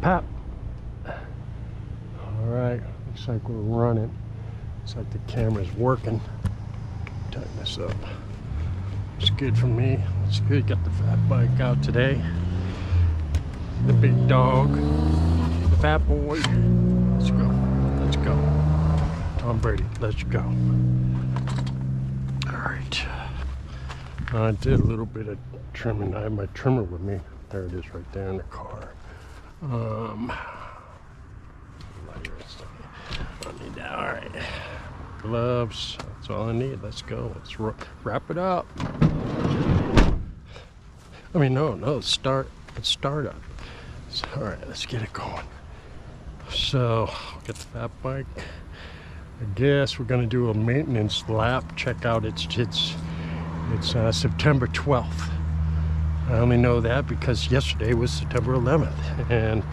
Pop. All right, looks like we're running. Looks like the camera's working. Tighten this up. It's good for me. It's good. Got the fat bike out today. The big dog. The fat boy. Let's go. Let's go. Tom Brady, let's go. All right. I did a little bit of trimming. I have my trimmer with me. There it is right there in the car. I need that. All right. Gloves. That's all I need. Let's go. Let's wrap it up. I mean, no. Let's start up. So, all right. Let's get it going. So, get the fat bike. I guess we're gonna do a maintenance lap. Check out it's September 12th. I only know that because yesterday was September 11th, and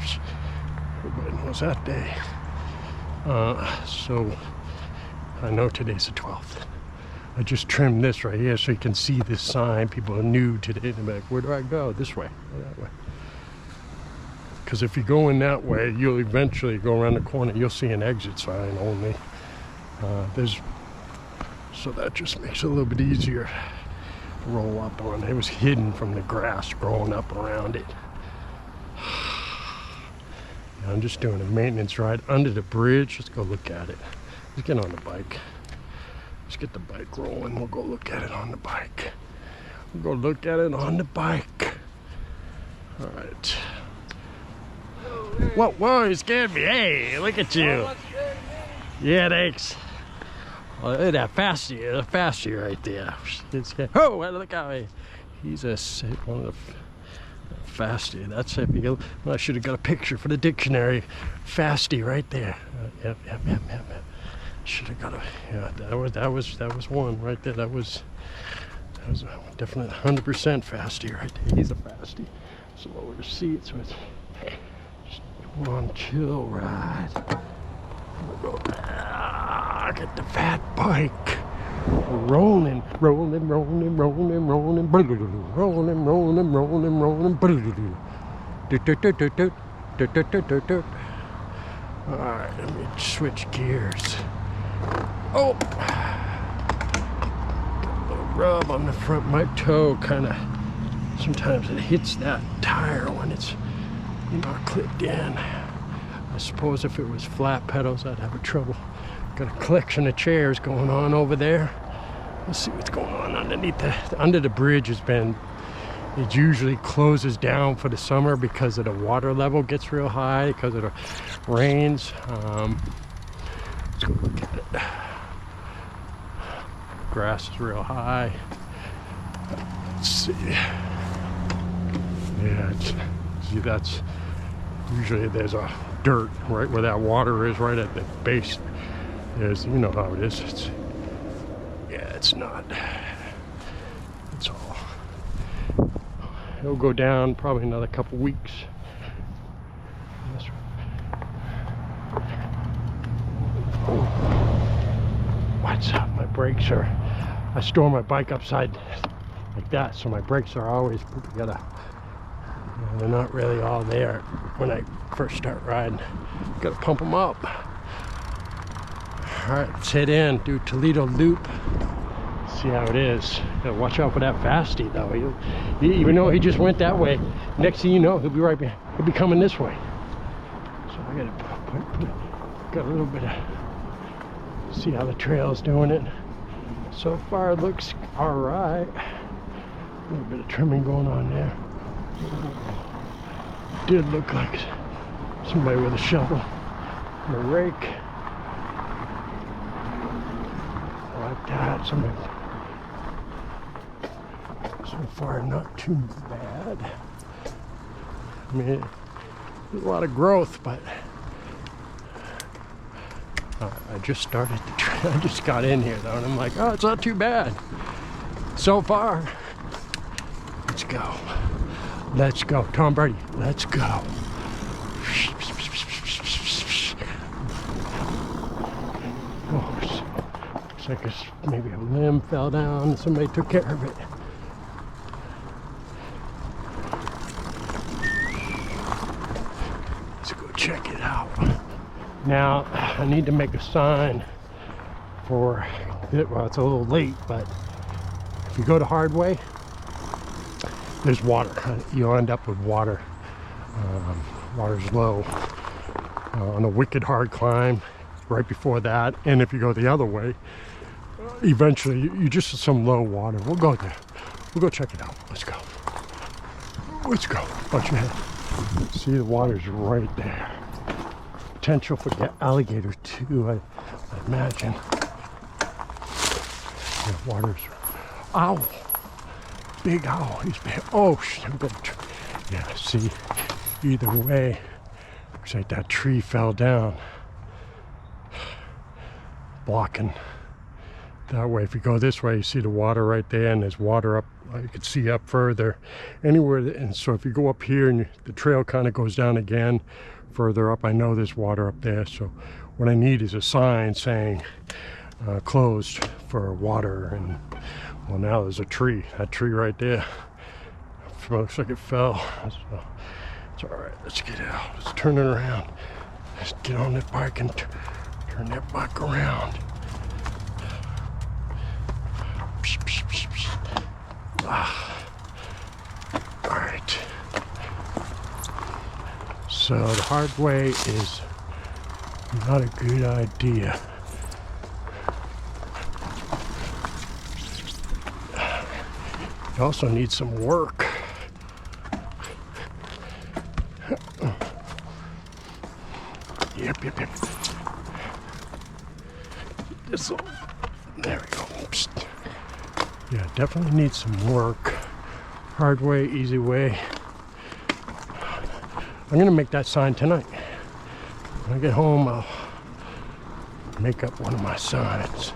everybody knows that day. So I know today's the 12th. I just trimmed this right here so you can see this sign. People are new today. They're like, where do I go? This way or that way? Because if you go in that way, you'll eventually go around the corner. You'll see an exit sign only. So that just makes it a little bit easier to roll up on. It was hidden from the grass growing up around it. Yeah, I'm just doing a maintenance ride under the bridge. Let's go look at it. Let's get on the bike. Let's get the bike rolling. We'll go look at it on the bike. We'll go look at it on the bike. All right. Whoa, you scared me. Hey, look at you. Yeah, thanks. Oh, look at that fasty right there. Oh, look how he's one of the fasty. That's if you. Well, I should have got a picture for the dictionary. Fasty right there. Yep. Should have got a. Yeah, that was one right there. That was definitely 100% fasty right there. He's a fasty. So lower the seat so it's just one chill ride. Get the fat bike rolling. All right, let me switch gears. Oh, a little rub on the front of my toe. Kind of. Sometimes it hits that tire when it's clipped in. I suppose if it was flat pedals, I'd have trouble. Got a collection of chairs going on over there. Let's see what's going on underneath under the bridge. It usually closes down for the summer because of the water level gets real high because of the rains. Let's go look at it. Grass is real high. Let's see. Yeah, see that's usually there's a dirt right where that water is, right at the base. There's, you know how it is. It's not. It's all. It'll go down probably another couple weeks. Oh. What's up? My brakes are. I store my bike upside like that, so my brakes are always put together. They're not really all there when I first start riding. Gotta pump them up. All right, let's head in, do Toledo Loop. See how it is. Gotta watch out for that fasty though. Even though he just went that way, next thing you know, he'll be right behind. He'll be coming this way. So I gotta got a little bit of, see how the trail's doing it. So far it looks all right. A little bit of trimming going on there. Did look like somebody with a shovel and a rake. Like that. So far not too bad. I mean, there's a lot of growth, but I just started I just got in here though, and I'm like, oh, it's not too bad so far. Let's go. Let's go. Tom Brady, let's go. Oh, looks like maybe a limb fell down and somebody took care of it. Let's go check it out. Now, I need to make a sign for it. Well, it's a little late, but if you go to Hardway, there's water. You'll end up with water. Water's low. On a wicked hard climb right before that, and if you go the other way, eventually you just have some low water. We'll go there. We'll go check it out. Let's go. Let's go. Watch your head. See, the water's right there. Potential for alligator too, I imagine. The water's owl. Big owl. He's big. Oh shit. Yeah, see, either way, looks like that tree fell down, blocking that way. If you go this way, you see the water right there, and there's water up. You can see up further, anywhere. And so if you go up here, and the trail kind of goes down again further up, I know there's water up there. So what I need is a sign saying closed for water. And well, now there's a tree. That tree right there. It looks like it fell. So it's all right. Let's get out. Let's turn it around. Let's get on that bike and turn that bike around. All right. So the hard way is not a good idea. You also need some work. Yep. There we go. Psst. Yeah, definitely need some work. Hard way, easy way. I'm gonna make that sign tonight. When I get home, I'll make up one of my signs.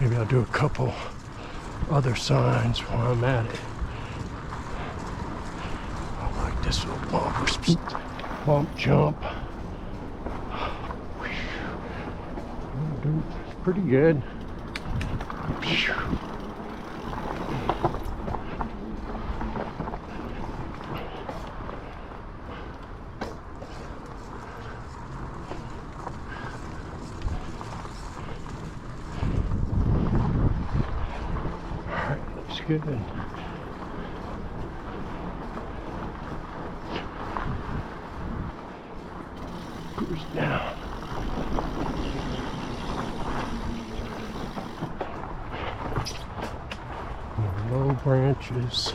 Maybe I'll do a couple other signs while I'm at it. I like this little bump. Bump, jump. It's pretty good. Alright, looks good. Goes down. Low branches.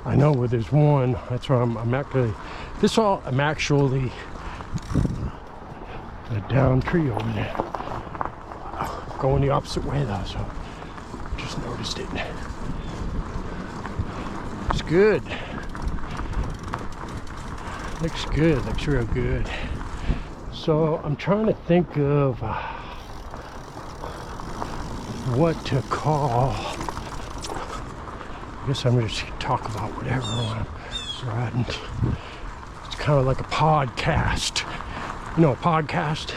I know where there's one. That's where I'm actually. I'm actually a down tree over there. Going the opposite way though, so just noticed it. It's good. Looks good. Looks real good. So I'm trying to think of what to call. I guess I'm going to talk about whatever when I'm riding. It's kind of like a podcast. You know, a podcast?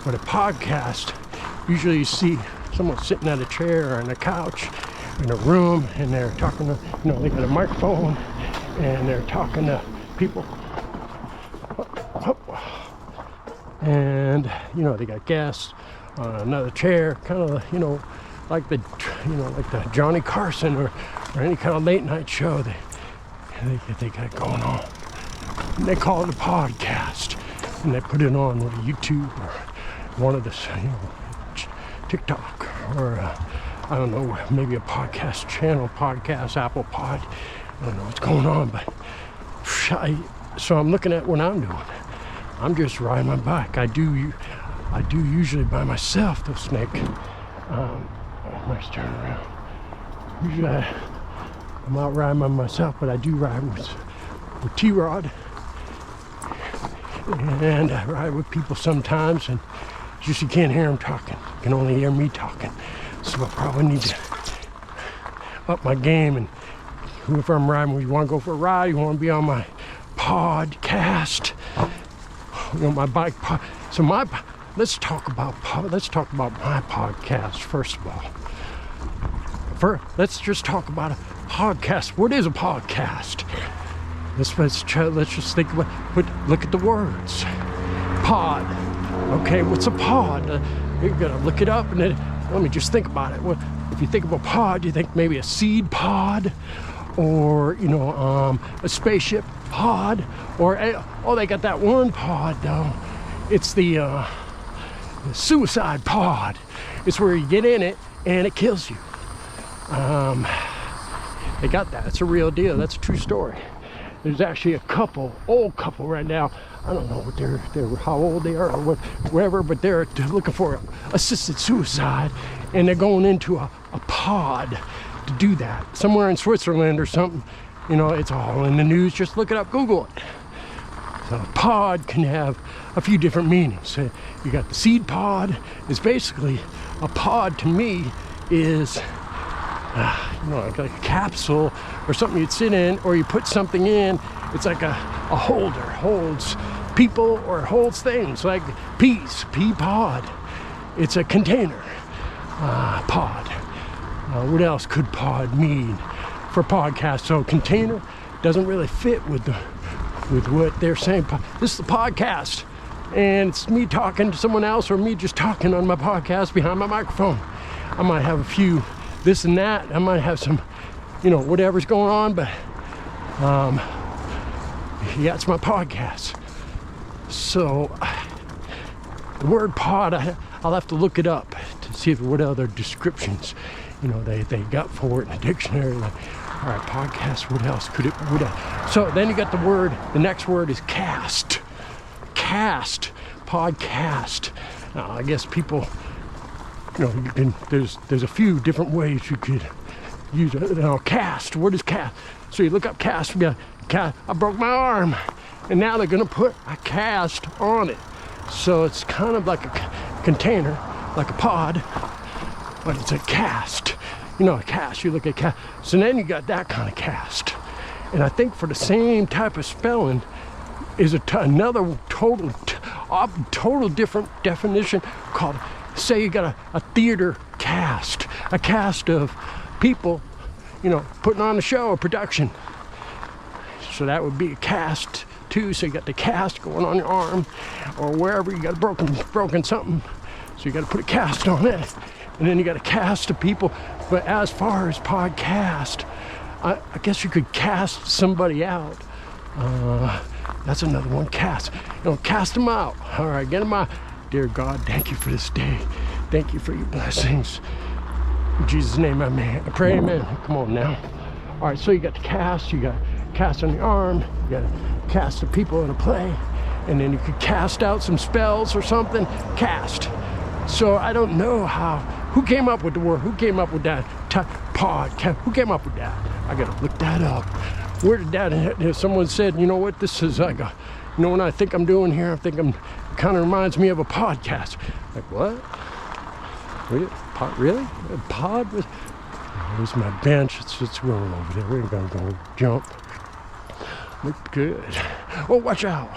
But a podcast, usually you see someone sitting at a chair or on a couch in a room, and they're talking to, they got a microphone, and they're talking to people. And, they got guests on another chair, kind of, like the Johnny Carson or any kind of late night show they got going on. And they call it a podcast, and they put it on with YouTube or one of the, TikTok or I don't know, maybe a podcast channel, Apple Pod. I don't know what's going on, but so I'm looking at what I'm doing. I'm just riding my bike. I do usually by myself, though, Snake. Nice turn around. Usually I'm out riding by myself, but I do ride with T-Rod. And I ride with people sometimes, and just you can't hear them talking. You can only hear me talking. So I probably need to up my game, and whoever I'm riding with, you want to go for a ride, you want to be on my podcast, my bike pod. So let's talk about my podcast first of all. Let's just talk about a podcast. What is a podcast? Let's just think about, look at the words. Pod. Okay, what's a pod? You're gonna look it up and then let me just think about it. Well, if you think of a pod, you think maybe a seed pod, or a spaceship pod, or oh, they got that one pod though. It's the suicide pod. It's where you get in it and it kills you. They got that. It's a real deal. That's a true story. There's actually a old couple right now. I don't know what they're how old they are or whatever, but they're looking for assisted suicide, and they're going into a pod to do that somewhere in Switzerland or something. It's all in the news. Just look it up, Google it. So a pod can have a few different meanings. You got the seed pod. It's basically a pod to me is like a capsule or something you'd sit in, or you put something in. It's like a holder, holds people or holds things, like peas, pea pod. It's a container. Pod. What else could pod mean for podcast? So container doesn't really fit with what they're saying. This is the podcast, and it's me talking to someone else, or me just talking on my podcast behind my microphone. I might have a few this and that. I might have some, whatever's going on, but yeah, it's my podcast. So the word pod, I'll have to look it up to see what other descriptions they got for it in the dictionary. Like, all right, podcast, what else could it so then you got the next word is cast. Podcast. Now, I guess people, you can, there's a few different ways you could use it. Cast, what is cast? So you look up cast, I broke my arm, and now they're gonna put a cast on it. So it's kind of like a container, like a pod, but it's a cast. A cast, you look at cast. So then you got that kind of cast. And I think for the same type of spelling is another total different definition called, say you got a theater cast, a cast of people, putting on a show, a production. So that would be a cast too. So you got the cast going on your arm or wherever you got broken something. So you got to put a cast on it. And then you got a cast of people. But as far as podcast, I guess you could cast somebody out. That's another one, cast. Cast them out. All right, get them out. Dear God, thank you for this day. Thank you for your blessings. In Jesus' name, I pray, amen. Come on now. All right, so you got the cast. You got cast on the arm. You got cast of people in a play. And then you could cast out some spells or something. Cast. So I don't know who came up with the word? Who came up with that pod? Who came up with that? I gotta look that up. Where did that? Someone said, what this is like what I think I'm doing here? It kind of reminds me of a podcast. Like what? Really? A pod? There's my bench. It's rolling over there. We're gonna go jump. Look good. Oh, watch out.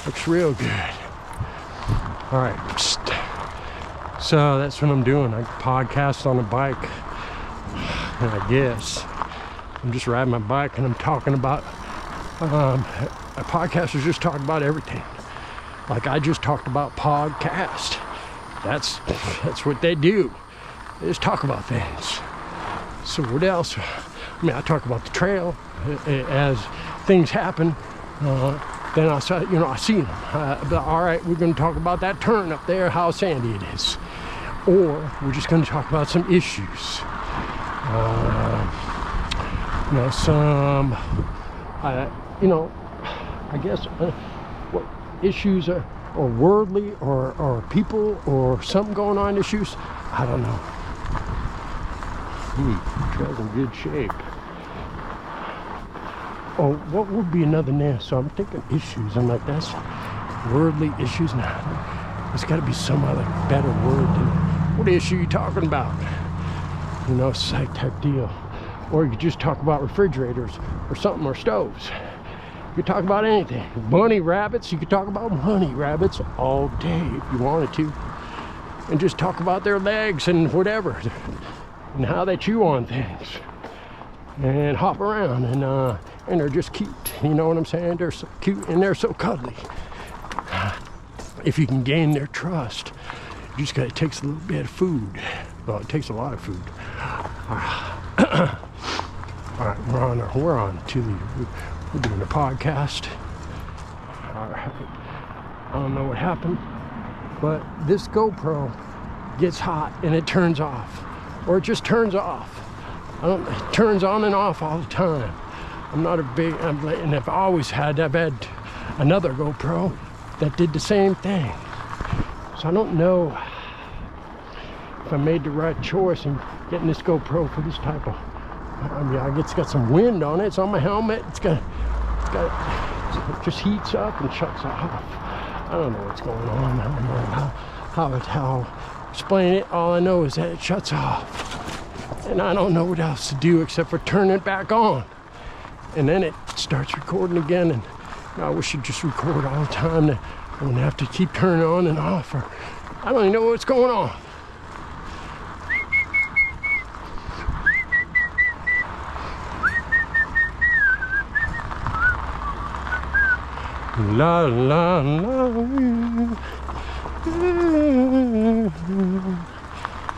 Looks real good. All right. Psst. So that's what I'm doing. I podcast on a bike. And I guess I'm just riding my bike and I'm talking about, a podcast is just talking about everything. Like I just talked about podcast. That's what they do. They just talk about things. So what else? I talk about the trail as things happen. Then I see them. All right, we're going to talk about that turn up there, how sandy it is. Or we're just going to talk about some issues. I guess what issues are, or worldly, or people, or something going on issues. I don't know. Trail's in good shape. Oh, what would be another name? So I'm thinking issues. I'm like, that's worldly issues now. There's got to be some other better word than what issue you talking about? Psych type deal. Or you could just talk about refrigerators or something, or stoves. You could talk about anything. Bunny rabbits, you could talk about bunny rabbits all day if you wanted to. And just talk about their legs and whatever. And how they chew on things. And hop around and and they're just cute. You know what I'm saying? They're so cute and they're so cuddly. If you can gain their trust, you just got, it takes a little bit of food. Well, it takes a lot of food. All right, we're on to the, we're doing a podcast. All right, I don't know what happened, but this GoPro gets hot and it turns off, or it just turns off. It turns on and off all the time. I'm not a big, and I've had another GoPro that did the same thing. So I don't know if I made the right choice in getting this GoPro for this type of, I mean, it's got some wind on it. It's on my helmet. It just heats up and shuts off. I don't know what's going on. I don't know how to explain it. All I know is that it shuts off. And I don't know what else to do except for turn it back on. And then it starts recording again. And I wish you'd just record all the time. That I wouldn't have to keep turning on and off. Or I don't even know what's going on. La la la,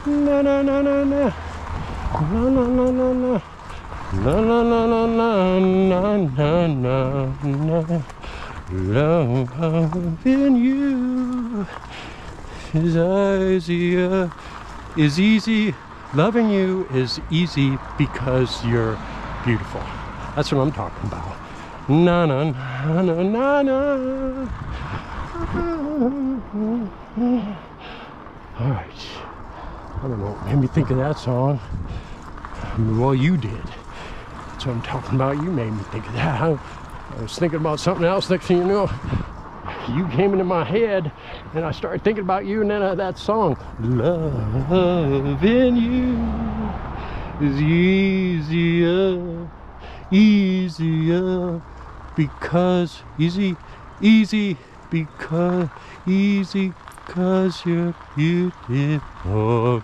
na na na na na, na na na na na, na na na na na na na na. Loving you is easy. Loving you is easy because you're beautiful. That's what I'm talking about. Na na na na na na. All right. I don't know what made me think of that song. I mean, well, you did. That's what I'm talking about. You made me think of that. I was thinking about something else. Next thing you know, you came into my head, and I started thinking about you, and then that song, loving you is easier because easy because you're beautiful.